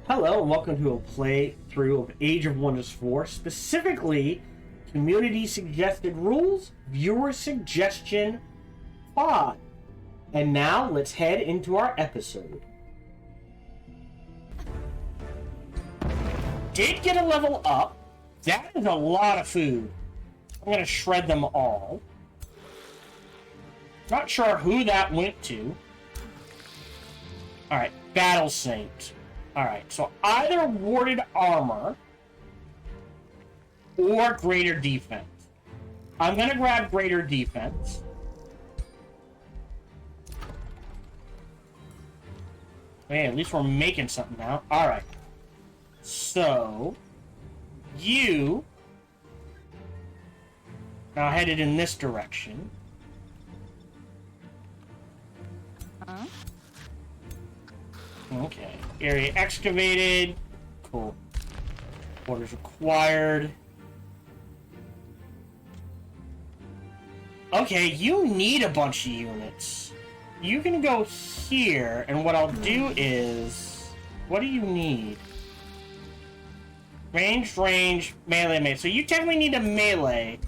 Hello and welcome to a playthrough of Age of Wonders 4, specifically Community Suggested Rules, Viewer Suggestion 5. And now let's head into our episode. Did get a level up. That is a lot of food. I'm going to shred them all. Not sure who that went to. Alright, Battle Saint. Alright, so either warded armor or greater defense. I'm gonna grab greater defense. Hey, at least we're making something now. Alright. So, you now headed in this direction. Okay. Area excavated. Cool. Orders required. Okay, you need a bunch of units. You can go here, and what I'll do is... What do you need? Ranged, melee, melee. So you technically need a melee.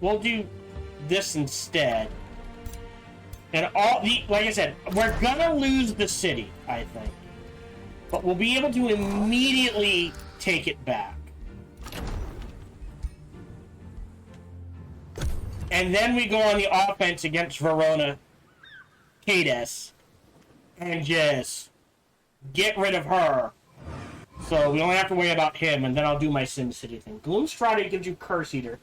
We'll do this instead. And all the, like I said, we're gonna lose the city, I think. But we'll be able to immediately take it back. And then we go on the offense against Verona Cades and just get rid of her. So we only have to worry about him, and then I'll do my SimCity thing. Gloomstrata gives you Curse Eater.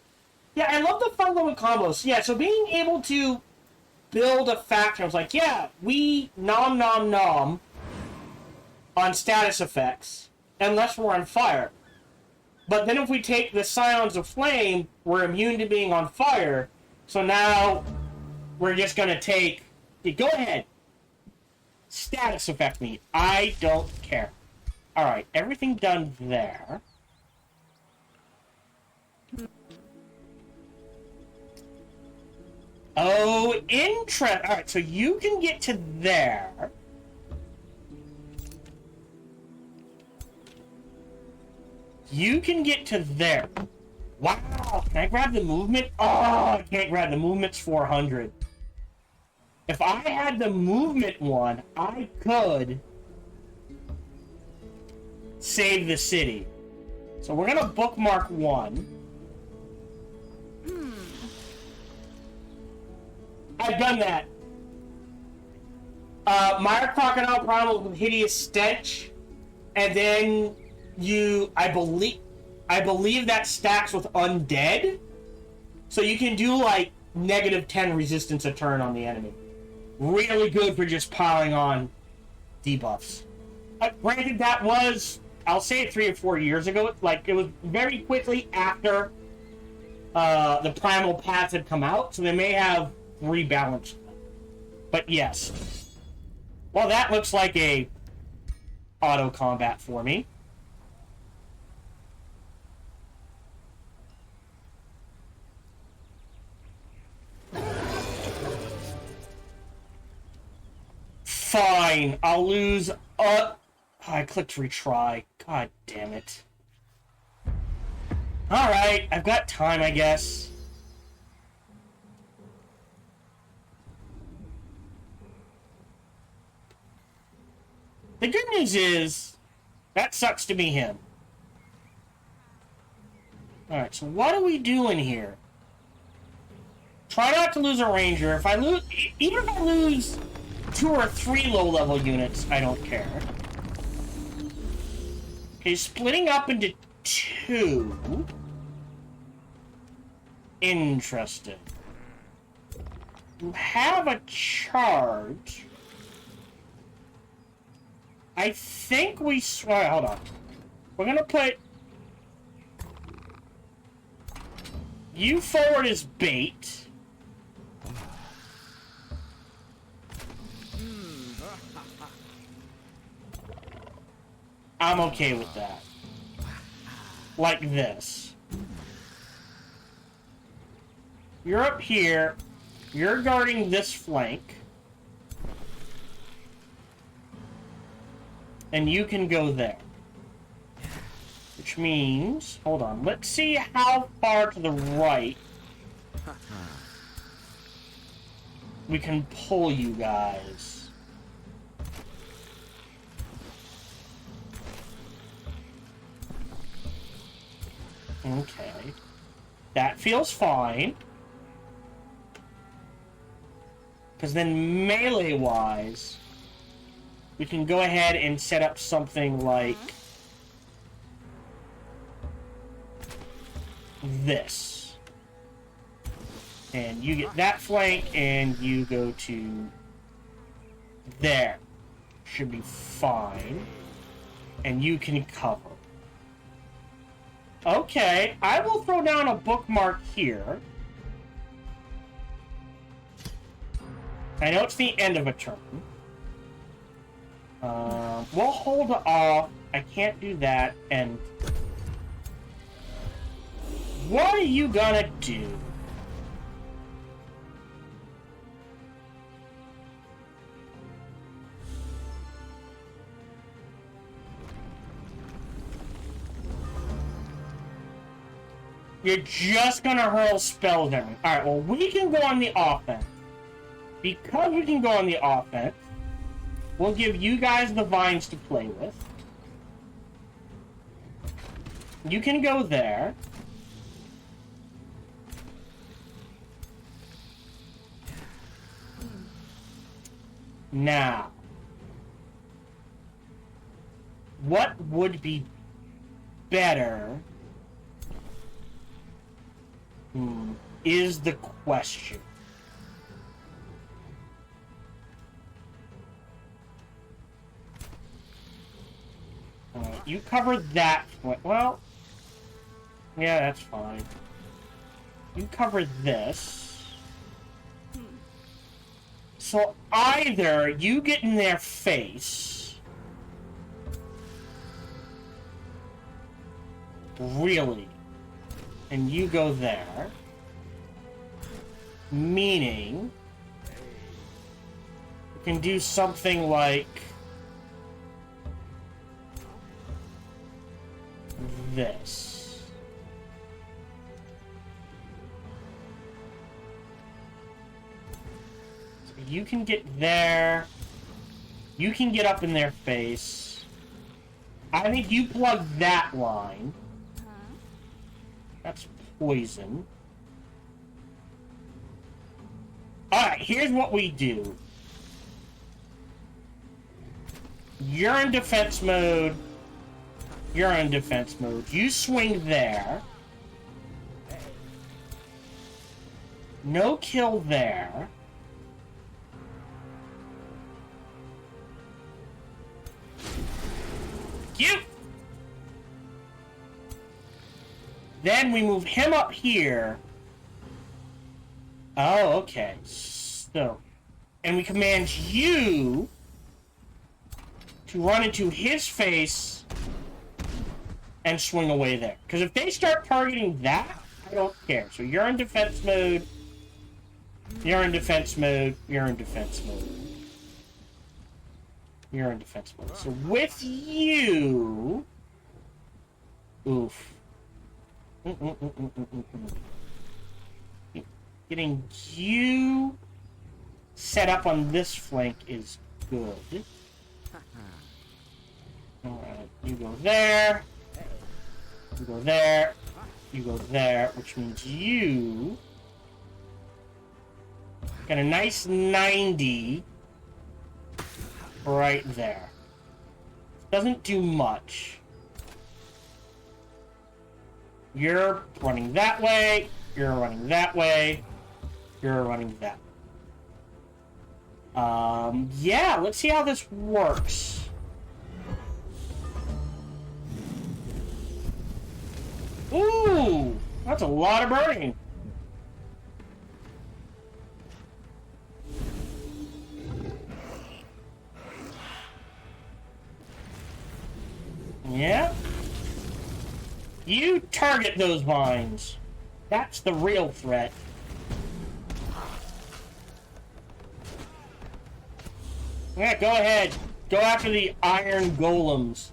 Yeah, I love the fun little combos. Yeah, so being able to build a faction. I was like, yeah, we nom on status effects unless we're on fire. But then if we take the Scions of Flame, we're immune to being on fire. So now we're just gonna take... Go ahead. Status effect me. I don't care. Alright, everything done there. Oh, interest. Alright, so you can get to there. You can get to there. Wow, can I grab the movement? Oh, I can't grab the movement's 400. If I had the movement one, I could save the city. So we're gonna bookmark one. I've done that. Mire Crocodile Primal with Hideous Stench, and then you, I believe that stacks with Undead, so you can do like -10 resistance a turn on the enemy. Really good for just piling on debuffs. Granted, that was, I'll say it 3 or 4 years ago. Like, it was very quickly after the Primal Paths had come out, so they may have rebalanced them. But yes. Well, that looks like a auto combat for me. Fine, I'll lose. I clicked retry. God damn it. Alright, I've got time, I guess. The good news is, that sucks to be him. Alright, so what are we doing here? Try not to lose a ranger. If I lose, even if I lose 2 or 3 low-level units, I don't care. Okay, splitting up into 2. Interesting. You have a charge. I think we... Alright, hold on. We're gonna put... you forward as bait. I'm okay with that. Like this. You're up here. You're guarding this flank. And you can go there. Which means... Hold on. Let's see how far to the right we can pull you guys. Okay. That feels fine. Because then melee-wise, we can go ahead and set up something like this. And you get that flank, and you go to there. Should be fine. And you can cover. Okay, I will throw down a bookmark here. I know it's the end of a turn. We'll hold off. I can't do that, and... What are you gonna do? You're just gonna hurl spells at me. Alright, well, we can go on the offense. Because we can go on the offense, we'll give you guys the vines to play with. You can go there. Now, what would be better is the question. You covered that. Well, yeah, that's fine. You covered this. So either you get in their face. Really? And you go there. Meaning, you can do something like this. So you can get there. You can get up in their face. I think you plug that line. That's poison. Alright, here's what we do. You're in defense mode. You're in defense mode. You swing there. No kill there. You. Then we move him up here. Oh, okay. So, and we command you to run into his face and swing away there. Because if they start targeting that, I don't care. So you're in defense mode. You're in defense mode. You're in defense mode. You're in defense mode. So with you... Oof. Getting you set up on this flank is good. Alright, you go there. You go there. You go there, which means you got a nice 90 right there. Doesn't do much. You're running that way. You're running that way. You're running that way. Yeah, let's see how this works. Ooh, that's a lot of burning. Yeah. You target those vines. That's the real threat. Yeah, go ahead. Go after the iron golems.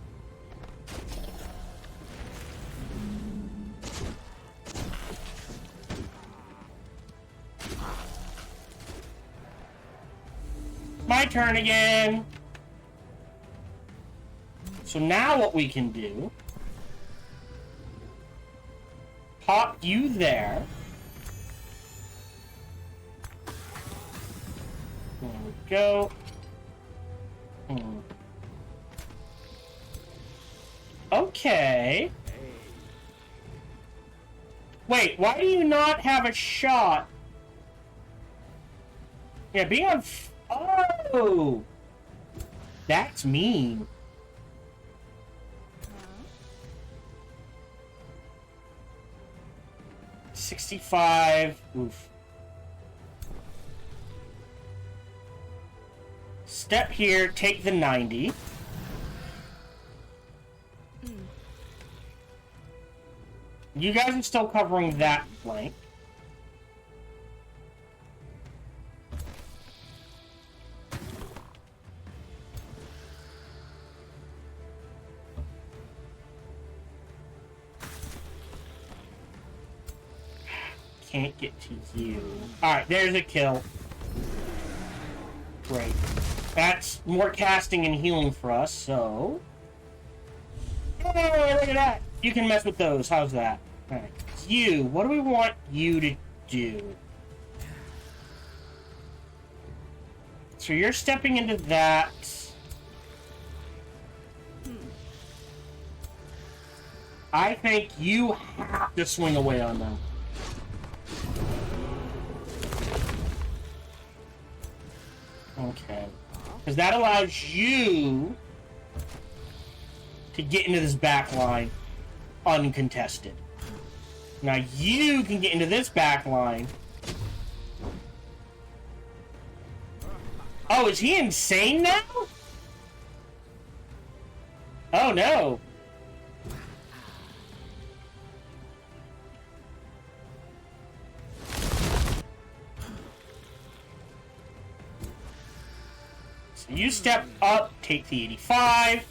My turn again. So now what we can do, pop you there. There we go. Okay. Wait, why do you not have a shot? Yeah, be on... Oh! That's mean. Huh? 65. Oof. Step here, take the 90. You guys are still covering that flank. Can't get to you. Alright, there's a kill. Great. That's more casting and healing for us, so... Hey, look at that! You can mess with those. How's that? Alright. You, what do we want you to do? So you're stepping into that. I think you have to swing away on them. Okay. Because that allows you to get into this back line uncontested. Now you can get into this back line. Oh, is he insane now? Oh no. So you step up, take the 85.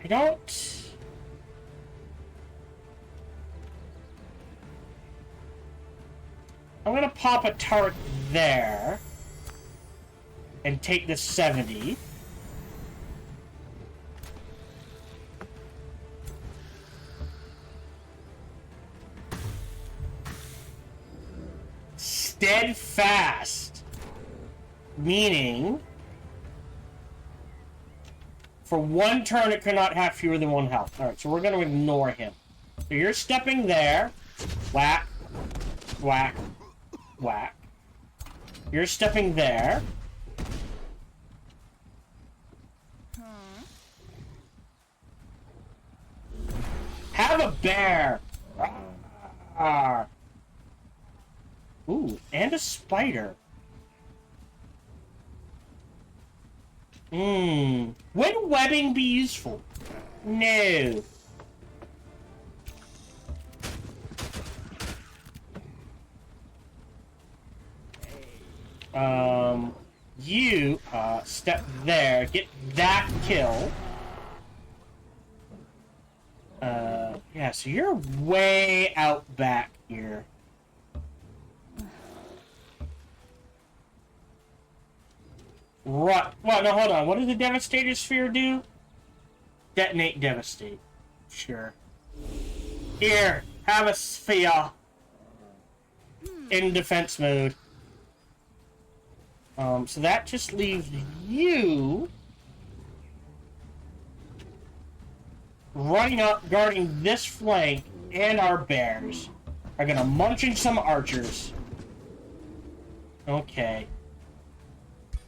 I don't... I'm gonna pop a turret there and take the 70. Steadfast, meaning for one turn it cannot have fewer than one health. Alright, so we're going to ignore him. So you're stepping there. Whack. Whack. Whack. You're stepping there. Have a bear! Ah. Ooh, and a spider. Would webbing be useful? No. You, step there, get that kill. Yeah, so you're way out back here. Right. Well, no, hold on. What does the Devastator Sphere do? Detonate, devastate. Sure. Here, have a sphere. In defense mode. So that just leaves you running up, guarding this flank, and our bears are gonna munch in some archers. Okay.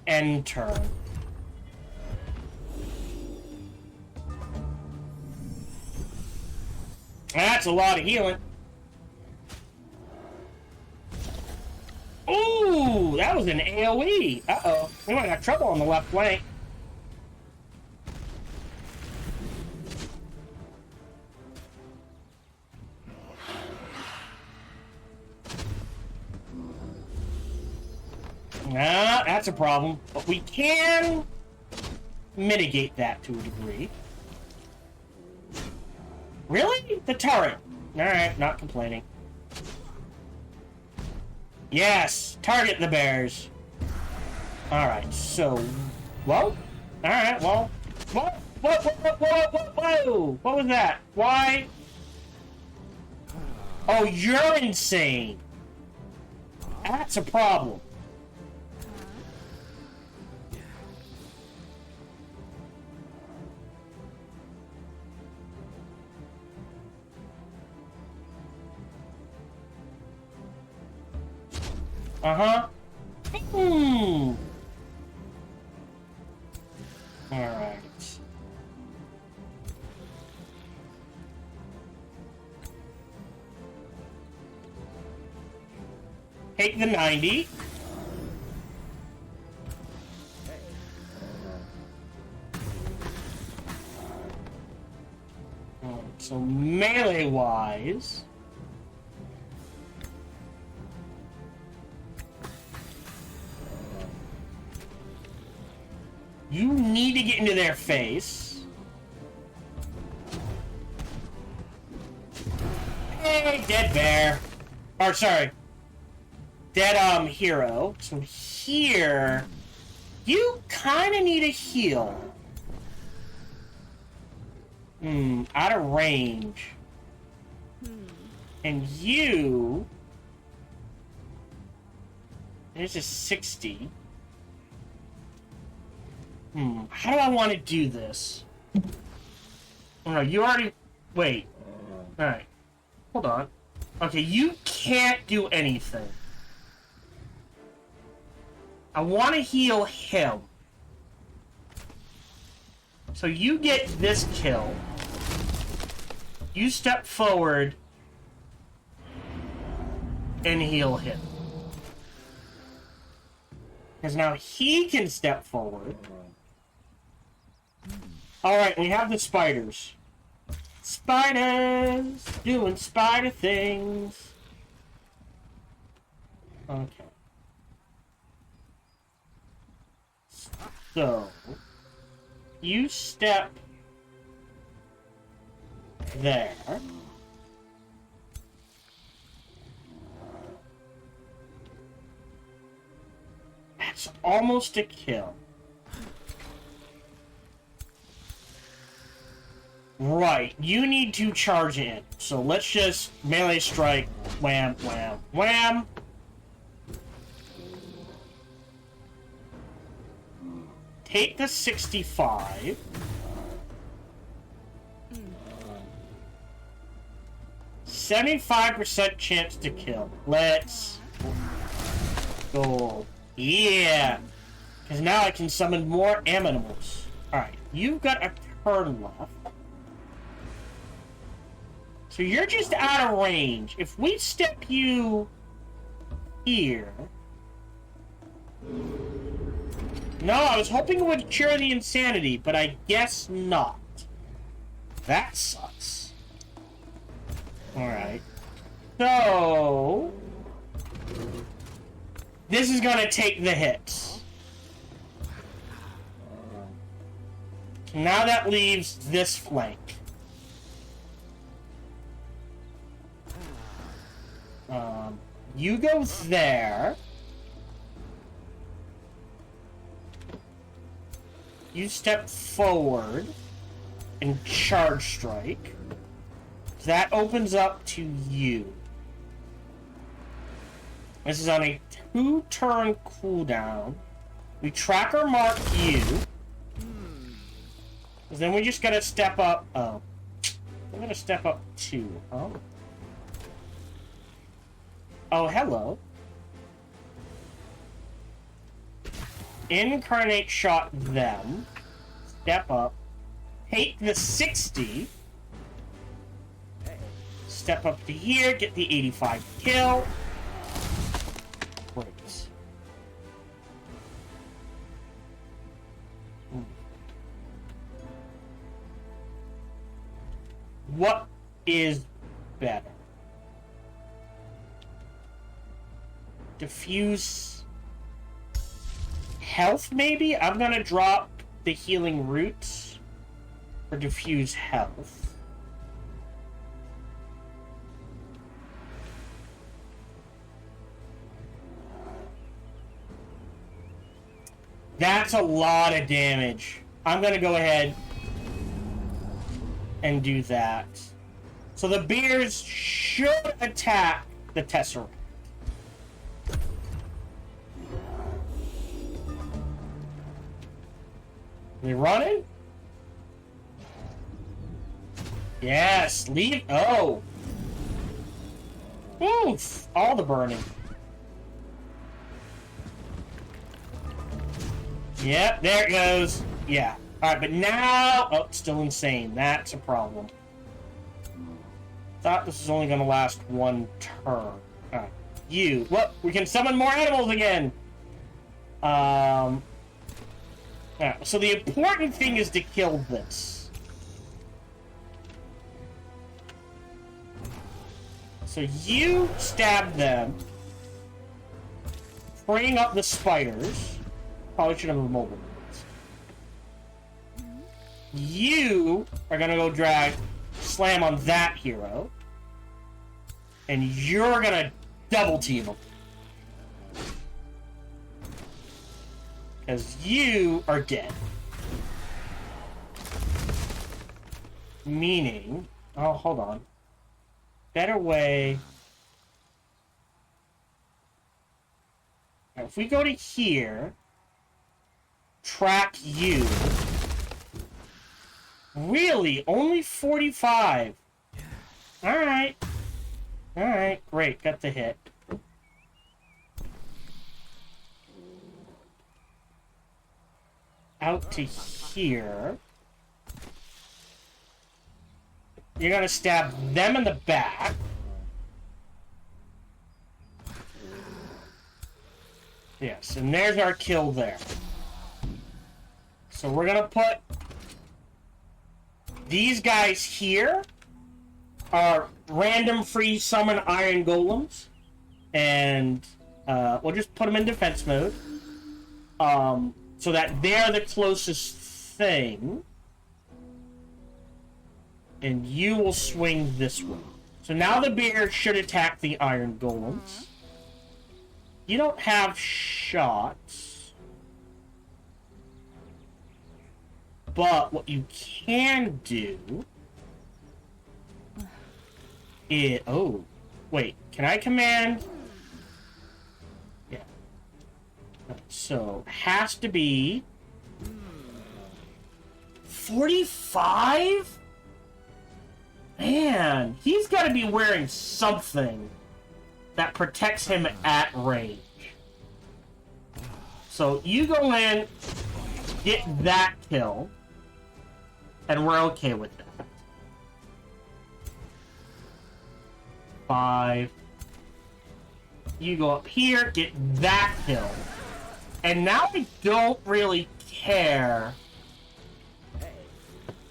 End turn. That's a lot of healing. Ooh, that was an AoE. Uh-oh. We might have trouble on the left flank. Nah, that's a problem. But we can mitigate that to a degree. Really? The turret. Alright, not complaining. Yes! Target the bears! Alright, so... Well? Alright, well... Whoa! What was that? Why? Oh, you're insane! That's a problem. Uh-huh. Alright. Take the 90. So melee-wise... You need to get into their face. Hey, dead bear. Or, sorry. Dead, hero. So here... You kind of need a heal. Out of range. And you... There's a 60. How do I want to do this? Oh, no, you already... Wait. Alright. Hold on. Okay, you can't do anything. I want to heal him. So you get this kill. You step forward and heal him. Because now he can step forward. Alright, we have the spiders. Spiders! Doing spider things. Okay. So... You step... there. That's almost a kill. Right, you need to charge in. So let's just melee strike. Wham, wham, wham. Take the 65. Mm. 75% chance to kill. Let's go. Yeah. Because now I can summon more animals. Alright, you've got a turn left. So you're just out of range. If we step you here... No, I was hoping it would cure the insanity, but I guess not. That sucks. Alright. So... This is gonna take the hits. Now that leaves this flank. You go there. You step forward and charge strike. That opens up to you. This is on a 2-turn cooldown. We tracker mark you. Then we just gotta step up. Oh. I'm gonna step up 2. Oh. Oh, hello. Incarnate shot them. Step up. Take the 60. Step up to here. Get the 85 kill. Great. What is better? Diffuse health, maybe? I'm gonna drop the healing roots for diffuse health. That's a lot of damage. I'm gonna go ahead and do that. So the bears should attack the Tesseract. They running? Yes, leave. Oh. Oof, all the burning. Yep, there it goes. Yeah. Alright, but now... Oh, it's still insane. That's a problem. Thought this was only going to last one turn. Alright. You. Well, we can summon more animals again! Yeah, so the important thing is to kill this. So you stab them, freeing up the spiders. Probably should have removed them. You are gonna go slam on that hero, and you're gonna double team them. Because you are dead. Meaning... Oh, hold on. Better way... Now, if we go to here... Track you... Really? Only 45? Alright. Alright, great. Got the hit. Out to here. You're gonna stab them in the back. Yes, and there's our kill there. So we're gonna put these guys here are random free summon iron golems, and we'll just put them in defense mode. So that they're the closest thing. And you will swing this way. So now the bear should attack the iron golems. You don't have shots. But what you can do is... Oh, wait. Can I command... So, has to be 45? Man, he's got to be wearing something that protects him at range. So, you go in, get that kill, and we're okay with that. 5. You go up here, get that kill. And now I don't really care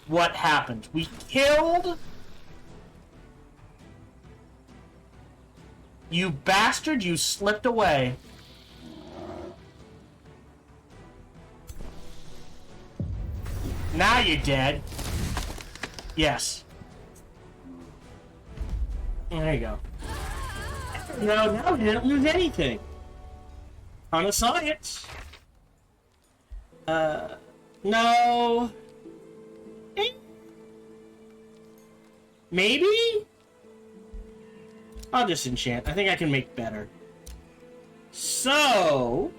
what happened. We killed... You bastard, you slipped away. Now you're dead. Yes. There you go. No, now we didn't lose anything. On the science. No. Maybe? I'll just enchant. I think I can make better. So...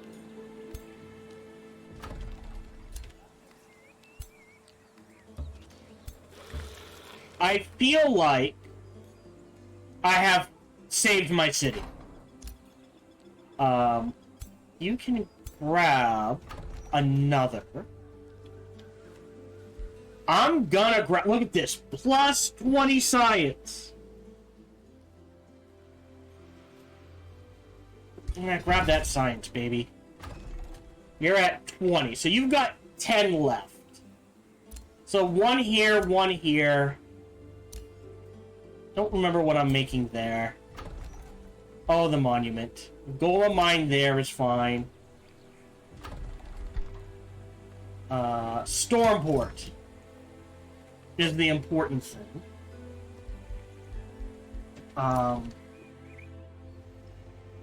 I feel like I have saved my city. You can grab another. I'm gonna grab... Look at this. Plus 20 science. I'm gonna grab that science, baby. You're at 20. So you've got 10 left. So one here, one here. Don't remember what I'm making there. Oh, the monument. Golem mine there is fine. Stormport is the important thing.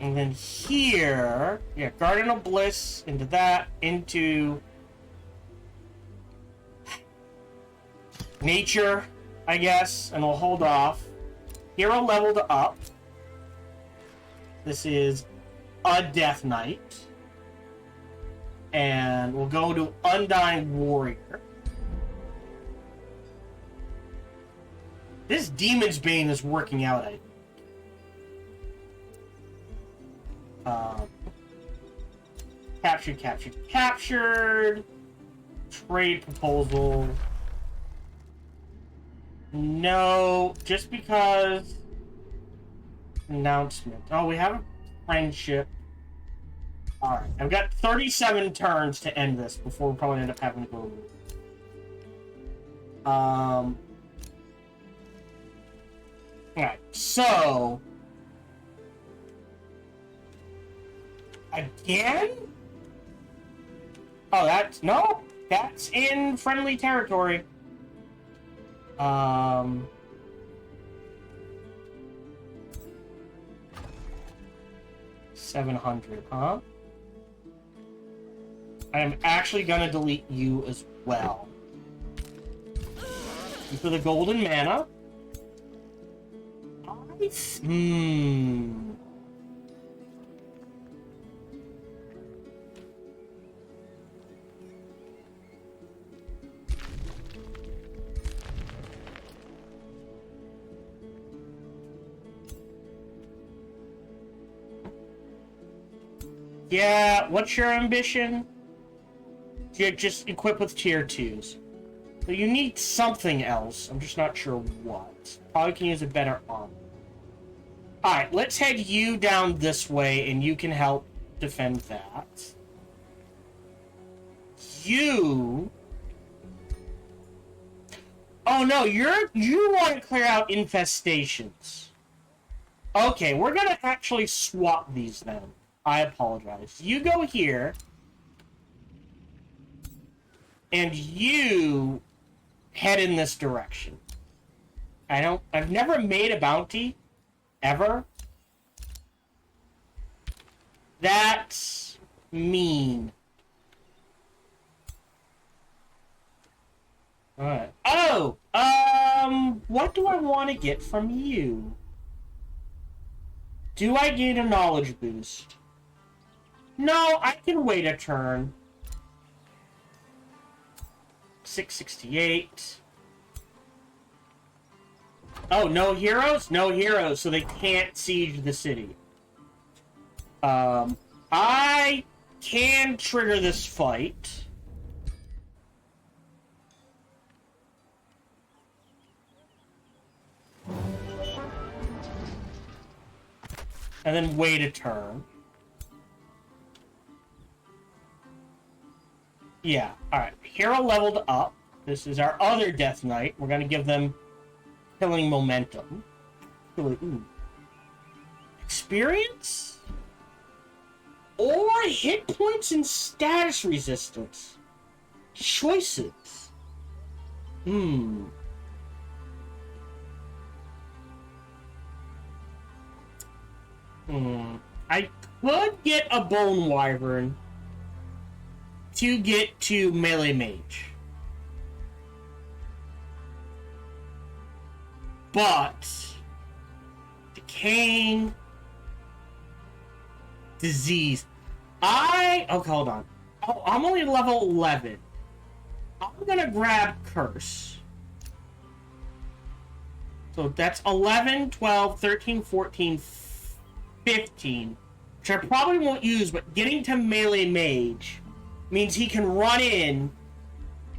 And then here, yeah, Garden of Bliss, into that, into Nature, I guess, and we'll hold off. Hero leveled up. This is a Death Knight. And we'll go to Undying Warrior. This Demon's Bane is working out, I think. Captured. Trade proposal. No, just because. Announcement. Oh, we have a friendship. Alright, I've got 37 turns to end this before we probably end up having to go. Alright, so. Again? Oh, that's... No! That's in friendly territory. 700, huh? I'm actually gonna delete you as well. And for the golden mana... Yeah, what's your ambition? You just equip with tier 2s. So you need something else. I'm just not sure what. Probably can use a better armor. Alright, let's head you down this way and you can help defend that. You... Oh no, you want to clear out infestations. Okay, we're gonna actually swap these then. I apologize. You go here. And you head in this direction. I've never made a bounty. Ever. That's mean. Alright. Oh! What do I want to get from you? Do I gain a knowledge boost? No, I can wait a turn. 668. Oh, no heroes? No heroes, so they can't siege the city. I can trigger this fight. And then wait a turn. Yeah, alright. Hero leveled up. This is our other Death Knight. We're gonna give them killing momentum. Ooh. Experience? Or hit points and status resistance. Choices. I could get a Bone Wyvern to get to Melee Mage. But decaying disease. Okay, hold on. Oh, I'm only level 11. I'm gonna grab Curse. So that's 11, 12, 13, 14, 15. Which I probably won't use, but getting to Melee Mage means he can run in,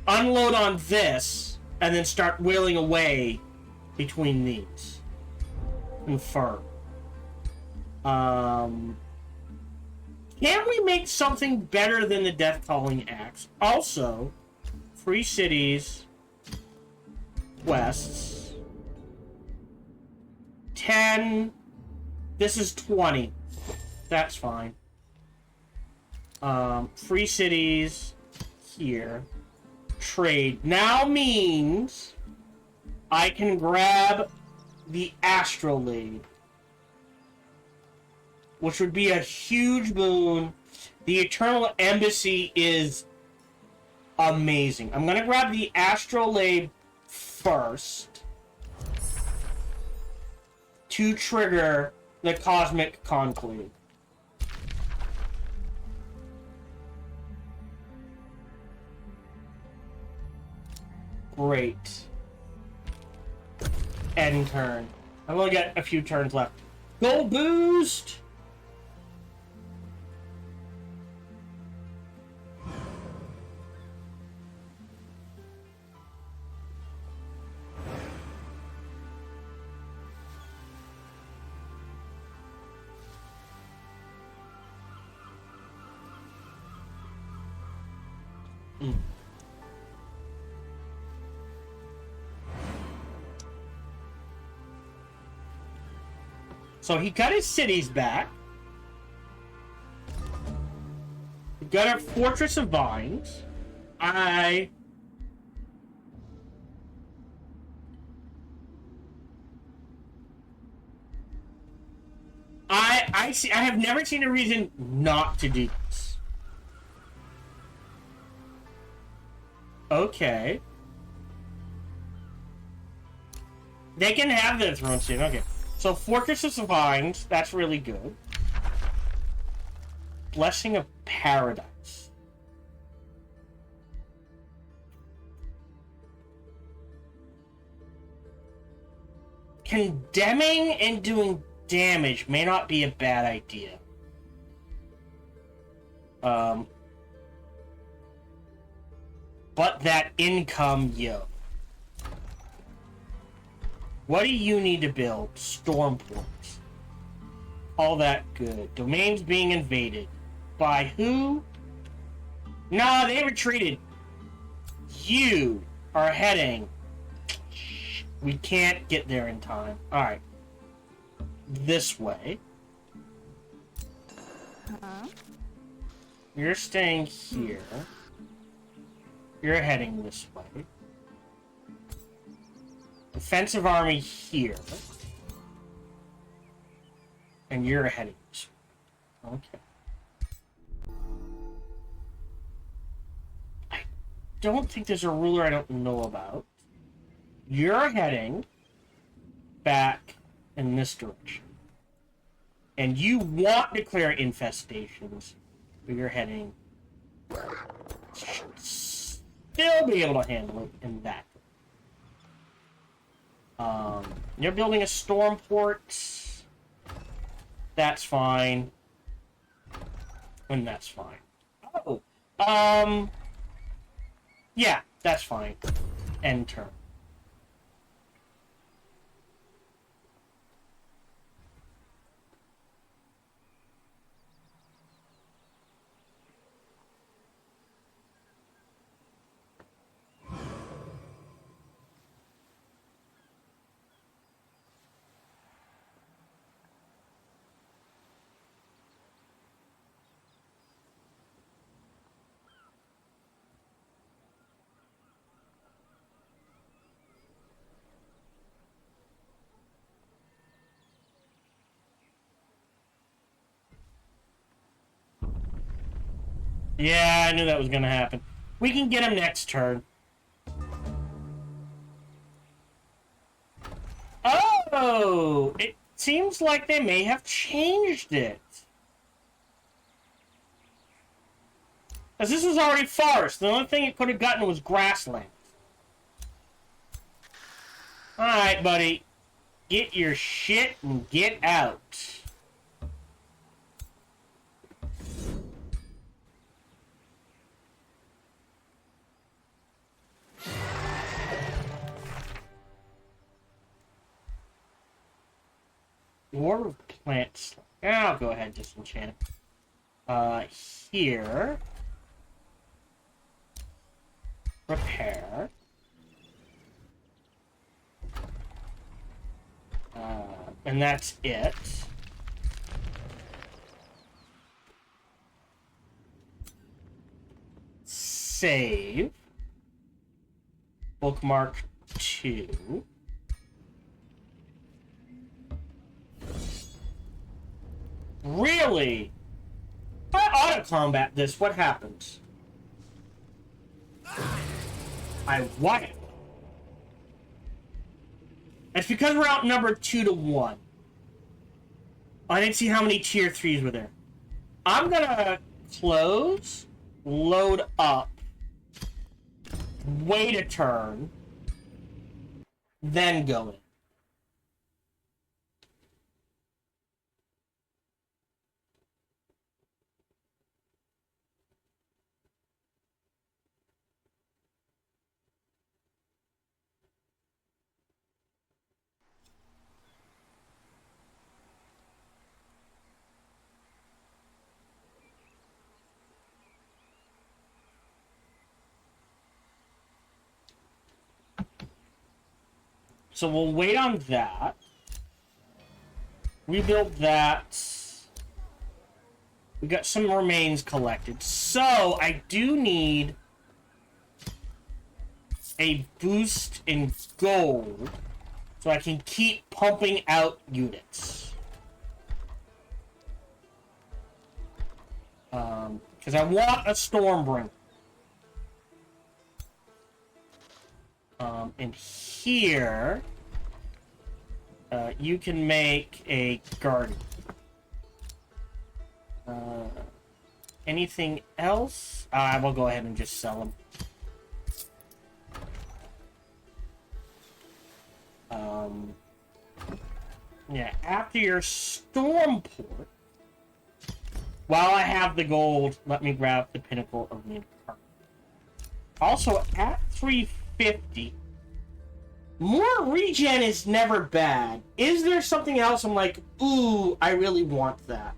unload on this, and then start wheeling away between these. Confirm. Can we make something better than the Death Calling Axe? Also, free cities, quests, 10, this is 20. That's fine. Free cities here. trade now means I can grab the astrolabe, which would be a huge boon. The Eternal Embassy is amazing. I'm gonna grab the astrolabe first to trigger the Cosmic Conclave. Great. End turn. I've only got a few turns left. Go boost! So he got his cities back. He got a Fortress of Vines. I see. I have never seen a reason not to do this. Okay. They can have their throne soon. Okay. So, Fortress of Vines, that's really good. Blessing of Paradise. Condemning and doing damage may not be a bad idea. But that income, yo. What do you need to build? Storm ports. All that good. Domains being invaded. By who? Nah, they retreated. You are heading. We can't get there in time. Alright. This way. You're staying here. You're heading this way. Defensive army here. And you're heading this way. Okay. I don't think there's a ruler I don't know about. You're heading back in this direction. And you want to clear infestations, but you're heading... Should still be able to handle it in that. You're building a storm port. That's fine. And that's fine. Oh. Yeah, that's fine. End turn. Yeah, I knew that was gonna happen. We can get him next turn. Oh! It seems like they may have changed it. Because this was already forest. The only thing it could have gotten was grassland. Alright, buddy. Get your shit and get out. War of plants. I'll go ahead and disenchant it. Here. Repair. And that's it. Save. Bookmark 2. Really? If I auto-combat this, what happens? I what? It's because we're outnumbered 2-1. I didn't see how many tier 3s were there. I'm gonna close, load up, wait a turn, then go in. So we'll wait on that. Rebuild that. We got some remains collected. So I do need a boost in gold so I can keep pumping out units. Because I want a Stormbringer. And here, you can make a Guardian. Anything else? I will go ahead and just sell them. Yeah, after your Stormport, while I have the gold, let me grab the Pinnacle of the Incarnate. Also, at 350, more regen is never bad. Is there something else I'm like, ooh, I really want that?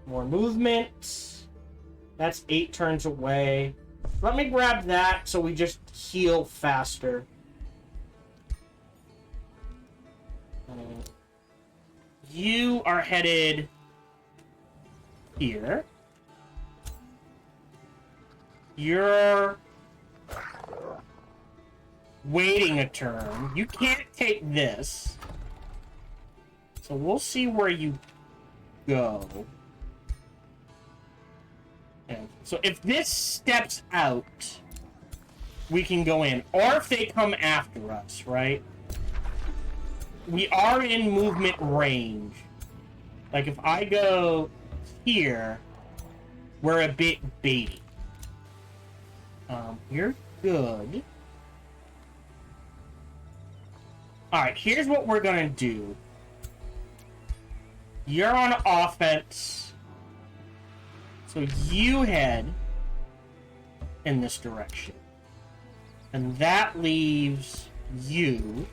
More movement. That's 8 turns away. Let me grab that so we just heal faster. You are headed here. You're waiting a turn. You can't take this. So we'll see where you go. Okay. So if this steps out, we can go in. Or if they come after us, right? We are in movement range. Like if I go here, we're a bit baity. You're good. Alright, here's what we're gonna do. You're on offense. So you head in this direction. And that leaves you.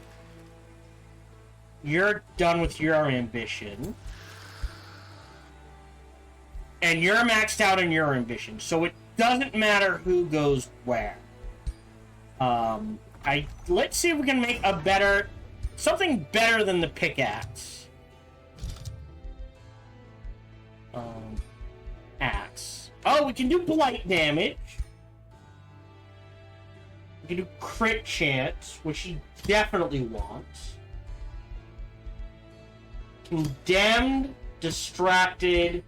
You're done with your ambition. And you're maxed out on your ambition. So it doesn't matter who goes where. Let's see if we can make a better... something better than the pickaxe. Axe. Oh, we can do blight damage. We can do crit chance, which he definitely wants. Condemned, distracted.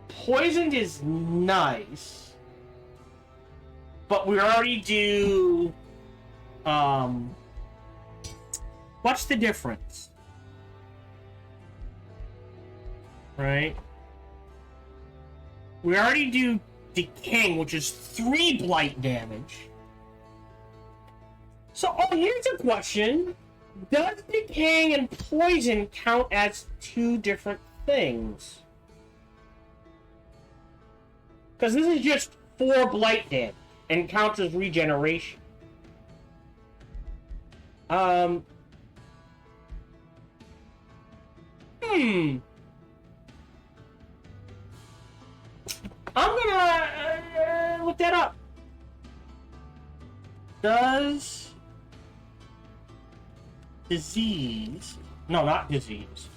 Poisoned is nice. But we already do... what's the difference? Right? We already do Decaying, which is 3 blight damage. So, here's a question. Does Decaying and Poison count as 2 different things? Because this is just 4 blight damage and counts as regeneration. I'm gonna look that up. Does disease No, not disease.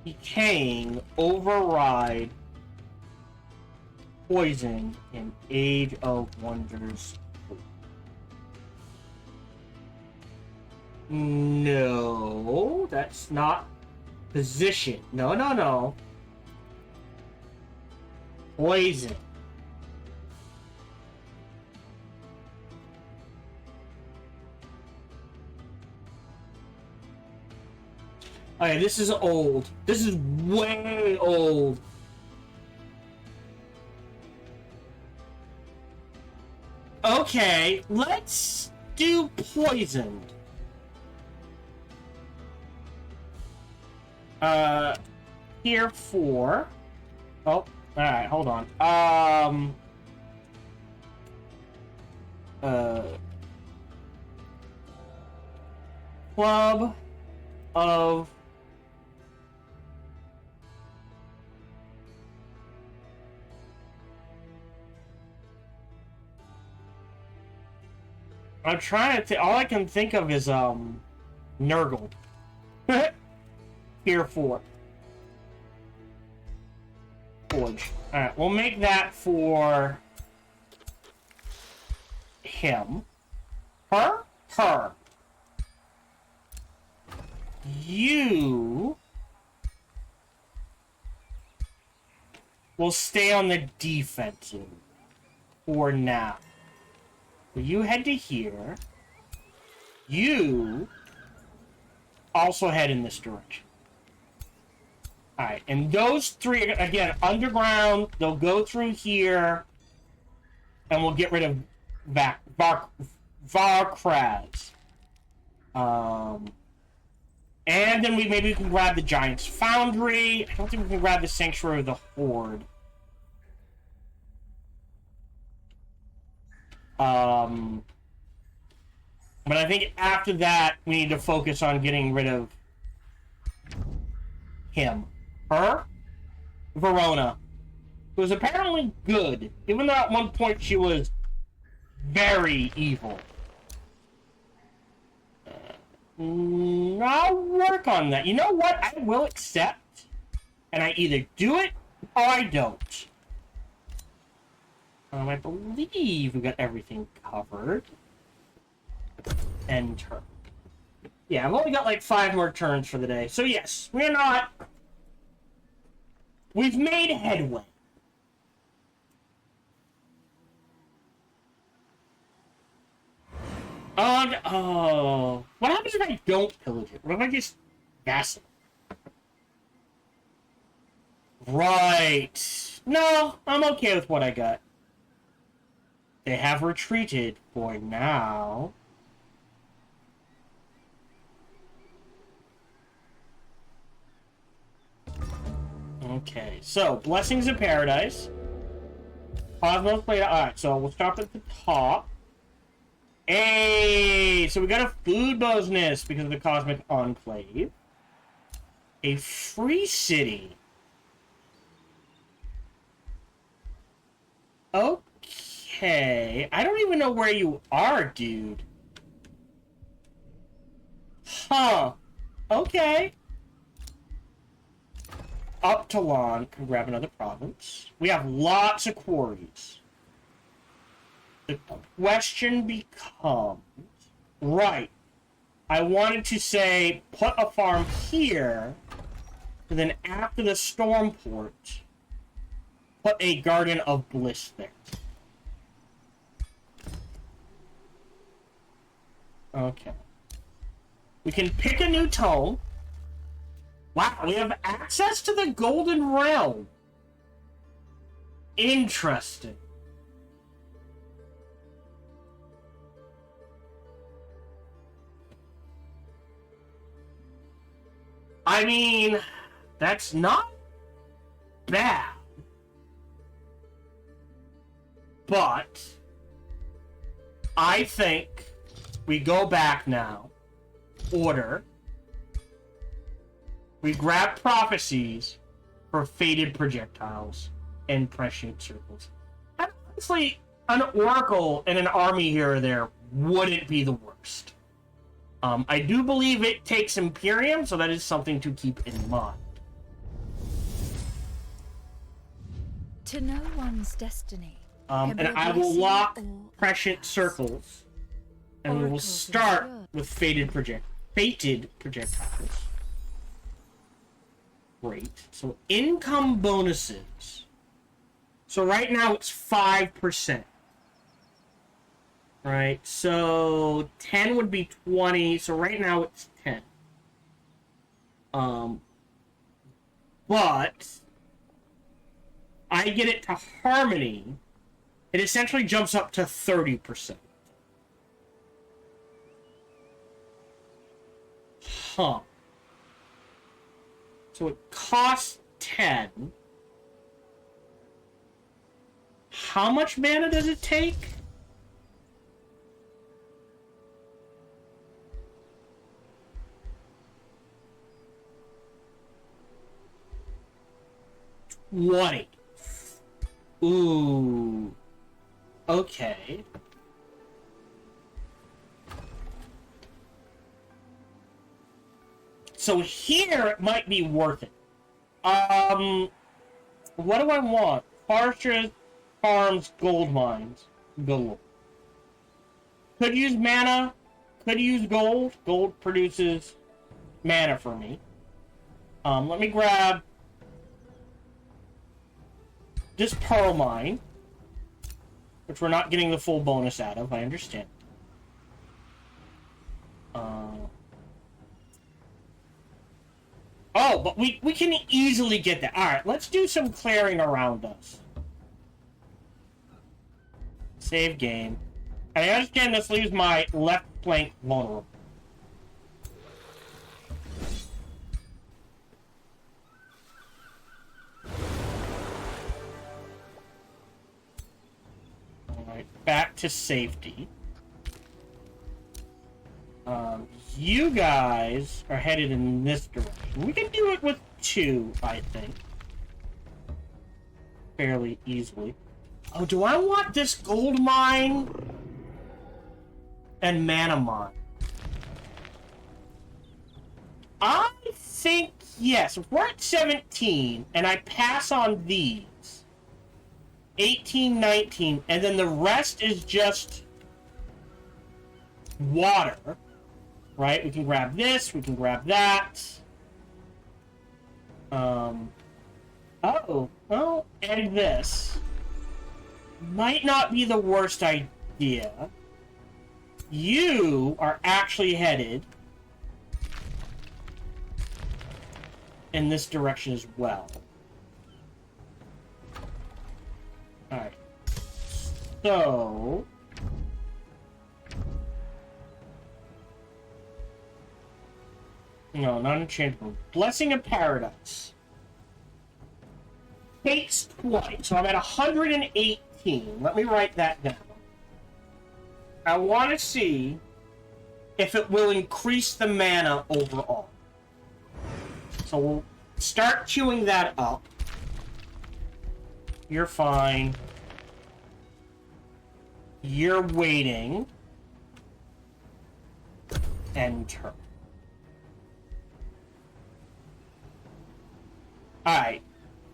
Decaying, override, poison, and Age of Wonders. No, that's not position. No, no, no. Poison. Okay, this is old. This is way old. Okay, let's do poisoned. Here for... Oh, alright, hold on. Club of... I'm trying to all I can think of is, Nurgle. Here for... Forge. Alright, we'll make that for... him. Her? Her. You... will stay on the defensive. For now. So you head to here. You... also head in this direction. Alright, and those three, again, underground, they'll go through here, and we'll get rid of Varkraz. And then maybe we can grab the Giant's Foundry. I don't think we can grab the Sanctuary of the Horde. But I think after that, we need to focus on getting rid of him. Her? Verona. Who was apparently good, even though at one point she was very evil. I'll work on that. You know what? I will accept, and I either do it or I don't. I believe we got everything covered. End turn. Yeah, I've only got like 5 more turns for the day. So yes, we're not... We've made headway. Oh, what happens if I don't pillage it? What if I just gas it? Right. No, I'm okay with what I got. They have retreated for now. Okay, so Blessings of Paradise. Cosmos plate. Alright, so we'll stop at the top. Hey, so we got a food bonus because of the Cosmic Enclave. A free city. Okay. I don't even know where you are, dude. Huh. Okay. Uptalon can grab another province. We have lots of quarries. The question becomes... Right. I wanted to say, put a farm here, and then after the storm port, put a Garden of Bliss there. Okay. We can pick a new tome. Wow, we have access to the Golden Realm. Interesting. I mean, that's not bad. But I think we go back now. Order. We grab prophecies for fated projectiles and prescient circles. And honestly, an oracle and an army here or there wouldn't be the worst. I do believe it takes Imperium, so that is something to keep in mind. To know one's destiny. And I will lock Prescient Circles. And we will start with fated projectiles. Great. So income bonuses. So right now it's 5%. Right, so 10 would be 20, so right now it's 10. But I get it to Harmony, it essentially jumps up to 30%. Huh. So it costs 10. How much mana does it take? What? Ooh. Okay. So here it might be worth it. What do I want? Foresters, farms, gold mines. Gold. Could use mana. Could use gold. Gold produces mana for me. Let me grab this pearl mine, which we're not getting the full bonus out of, I understand. Oh, but we can easily get that. Alright, let's do some clearing around us. Save game. I understand this leaves my left flank vulnerable. Alright, back to safety. You guys are headed in this direction. We can do it with 2, I think. Fairly easily. Oh, do I want this gold mine and mana mine? I think yes. If we're at 17 and I pass on these, 18, 19, and then the rest is just water, right? We can grab this, we can grab that. Oh, well, and this. Might not be the worst idea. You are actually headed in this direction as well. Alright. So... No, not enchantment. Blessing of Paradise. Takes 20. So I'm at 118. Let me write that down. I want to see if it will increase the mana overall. So we'll start queuing that up. You're fine. You're waiting. Enter. Alright.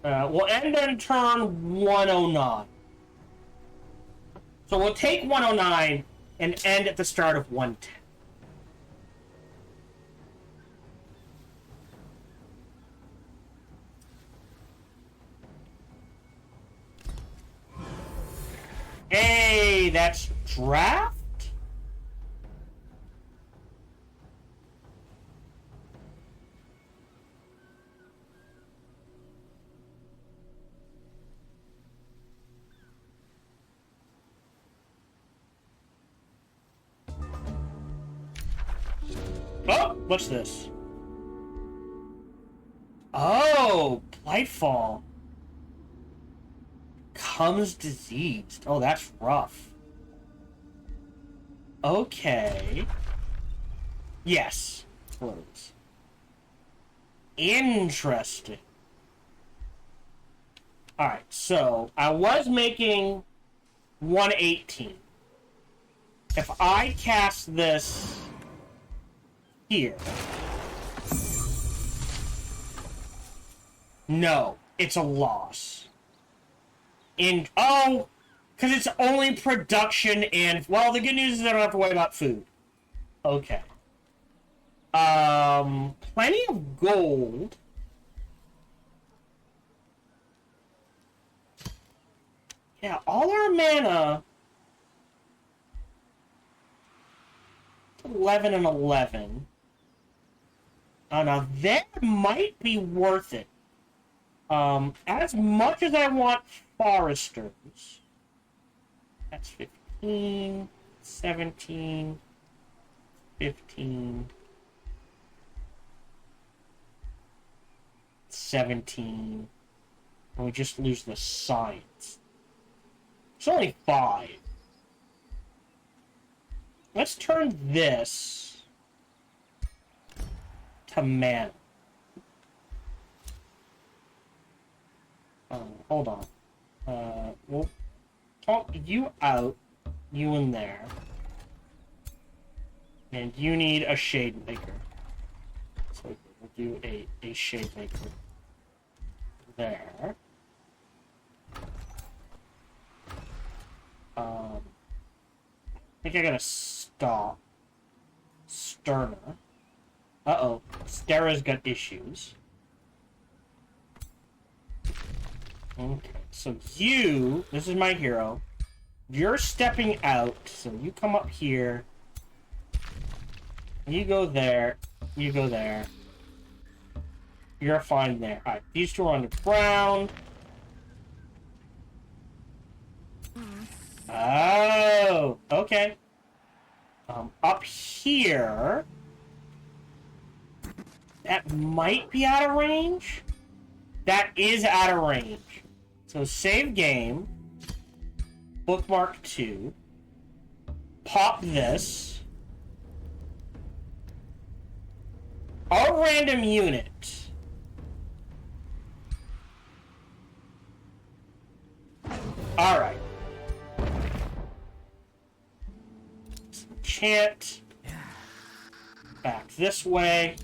We'll end on turn 109. So we'll take 109 and end at the start of 110. Hey, that's draft? Oh, what's this? Oh, Blightfall. Comes diseased. Oh, that's rough. Okay. Yes. Close. Interesting. Alright, so I was making 118. If I cast this here. No, it's a loss. Oh, because it's only production and, well, the good news is I don't have to worry about food. Okay. Plenty of gold. Yeah, all our mana. 11 and 11. Oh, now that might be worth it. As much as I want foresters. That's 15, 17, 15, 17. And we just lose the science. It's only 5. Let's turn this to mana. Hold on. We'll talk you out, you in there. And you need a shade maker. So we'll do a shade maker there. I think I gotta stop Sterna. Uh-oh. Stera's got issues. Okay, so you, this is my hero. You're stepping out, so you come up here. You go there. You go there. You're fine there. Alright, these two are on the ground. Oh, okay. Up here... That might be out of range? That is out of range. So save game. Bookmark 2. Pop this. A random unit. Alright. Chant. Back this way.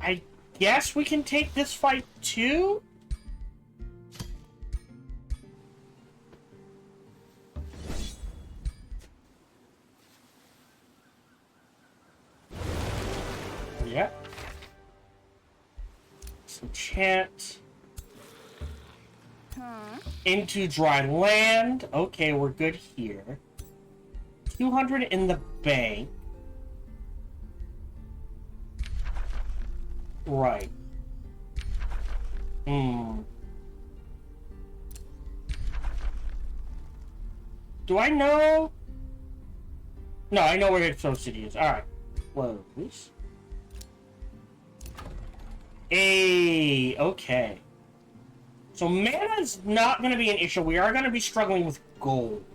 I guess we can take this fight too? Yep. Some chant. Into dry land. Okay, we're good here. 200 in the bank. Right. Do I know? No, I know where Ipso City is. Alright. Close. Hey, okay. So mana's not going to be an issue. We are going to be struggling with gold.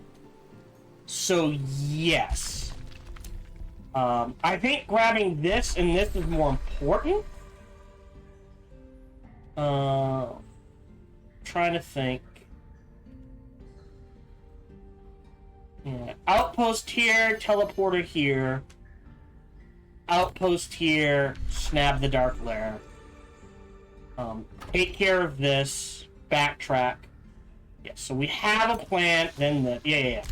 So, yes. I think grabbing this and this is more important. Trying to think. Yeah. Outpost here, teleporter here. Outpost here, snap the dark lair. Take care of this. Backtrack. Yeah, so we have a plan. Then the... Yeah.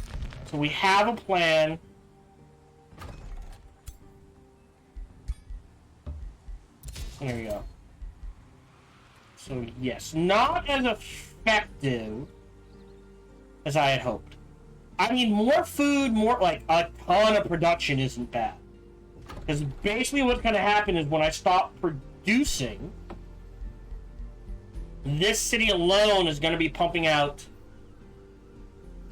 So we have a plan. There we go. So, yes. Not as effective as I had hoped. I mean, more food, more, like, a ton of production isn't bad. Because basically what's going to happen is when I stop producing... This city alone is going to be pumping out,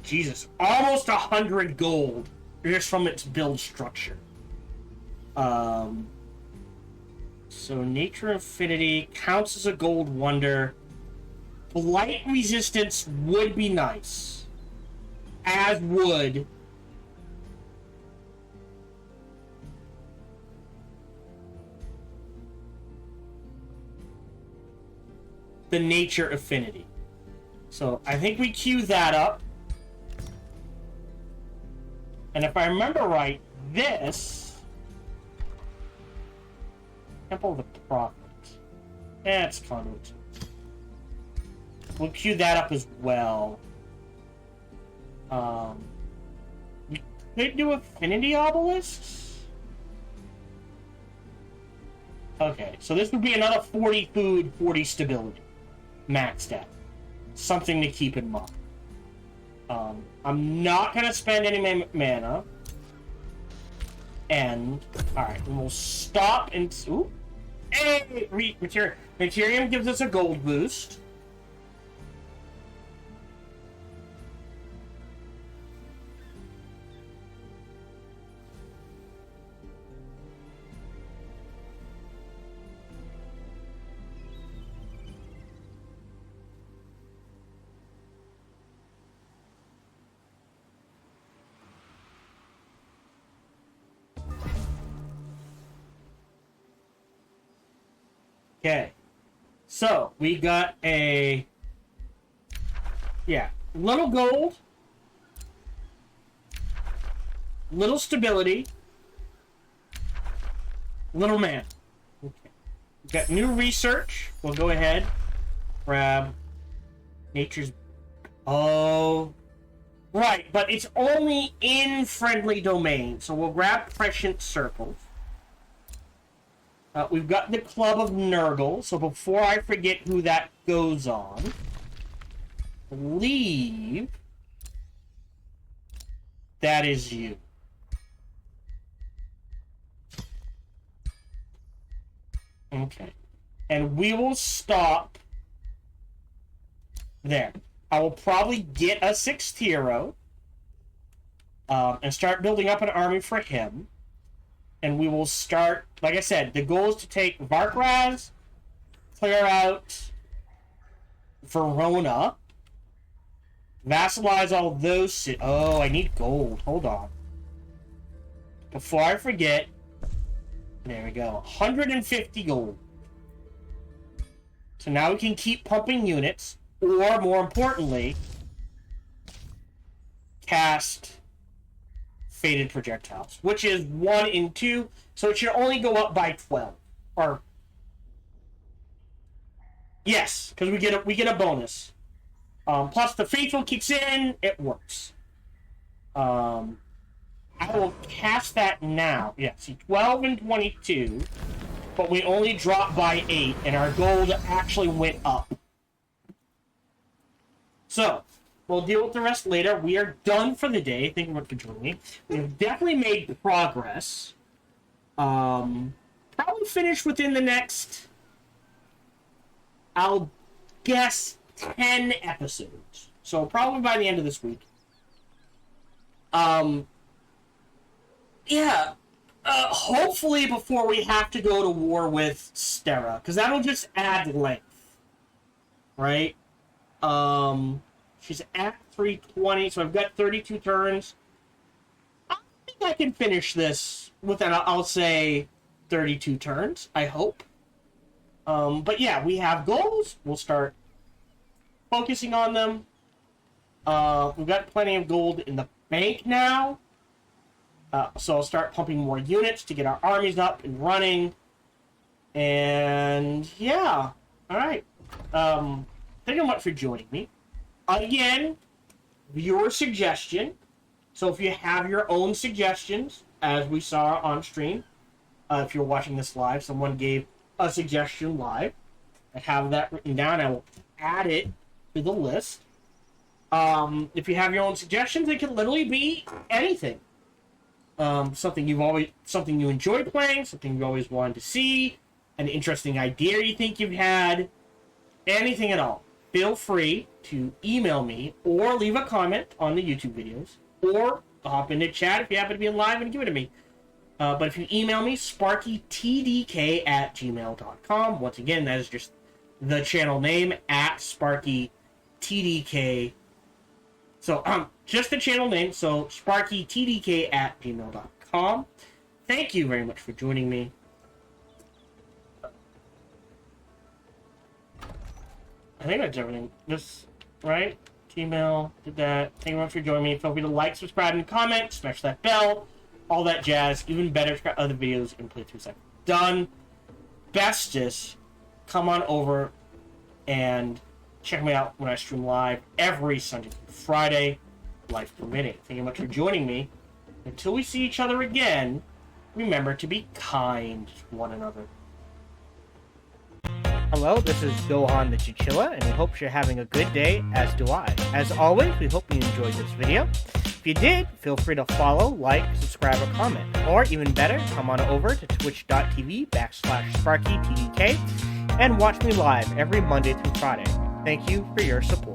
Jesus, almost 100 gold just from its build structure. So Nature Infinity counts as a gold wonder. Blight resistance would be nice, as would the Nature Affinity. So I think we queue that up. And if I remember right, this... Temple of the Prophet. That's conduit. We'll queue that up as well. We could do affinity obelisks? Okay, so this would be another 40 food, 40 stability. Maxed out. Something to keep in mind. I'm not going to spend any mana. And, alright, we'll stop and... Ooh. Hey! Materium. Materium gives us a gold boost. Okay, so we got a, little gold, little stability, little man. Okay, we got new research. We'll go ahead, grab nature's, oh, right, but it's only in friendly domain, so we'll grab prescient circles. We've got the Club of Nurgle, so before I forget who that goes on, I believe that is you. Okay. And we will stop there. I will probably get a 6th hero and start building up an army for him. And we will start, like I said, the goal is to take Varkraz, clear out Verona, vassalize all those... Oh, I need gold. Hold on. Before I forget, there we go. 150 gold. So now we can keep pumping units, or more importantly, cast Fated Projectiles, which is 1 and 2, so it should only go up by 12. Or yes, because we get a bonus. Plus the Faithful kicks in, it works. I will cast that now. Yeah, see, 12 and 22, but we only dropped by 8, and our gold actually went up. So we'll deal with the rest later. We are done for the day. Thank you for joining me. We've definitely made progress. Probably finish within the next, I'll guess, 10 episodes. So probably by the end of this week. Hopefully before we have to go to war with Stera, because that'll just add length. Right? She's at 320, so I've got 32 turns. I think I can finish this within, I'll say, 32 turns, I hope. But yeah, we have goals. We'll start focusing on them. We've got plenty of gold in the bank now. So I'll start pumping more units to get our armies up and running. And yeah, alright. Thank you so much for joining me. Again, viewer suggestion. So if you have your own suggestions, as we saw on stream, if you're watching this live, someone gave a suggestion live. I have that written down. I will add it to the list. If you have your own suggestions, it can literally be anything. Something you enjoy playing, something you always wanted to see, an interesting idea you think you've had, anything at all. Feel free to email me or leave a comment on the YouTube videos, or hop into chat if you happen to be live and give it to me. But if you email me, sparkytdk@gmail.com. Once again, that is just the channel name, @sparkytdk. So, just the channel name, so sparkytdk@gmail.com. Thank you very much for joining me. I think that's everything. right? Email, did that. Thank you very much for joining me. Feel free to like, subscribe, and comment. Smash that bell. All that jazz. Even better, check out other videos and playthroughs I've done. Bestest, come on over and check me out when I stream live every Sunday through Friday, life permitting. Thank you much for joining me. Until we see each other again, remember to be kind to one another. Hello, this is Gohan the Chinchilla, and we hope you're having a good day, as do I. As always, we hope you enjoyed this video. If you did, feel free to follow, like, subscribe, or comment. Or even better, come on over to twitch.tv/SparkyTDK and watch me live every Monday through Friday. Thank you for your support.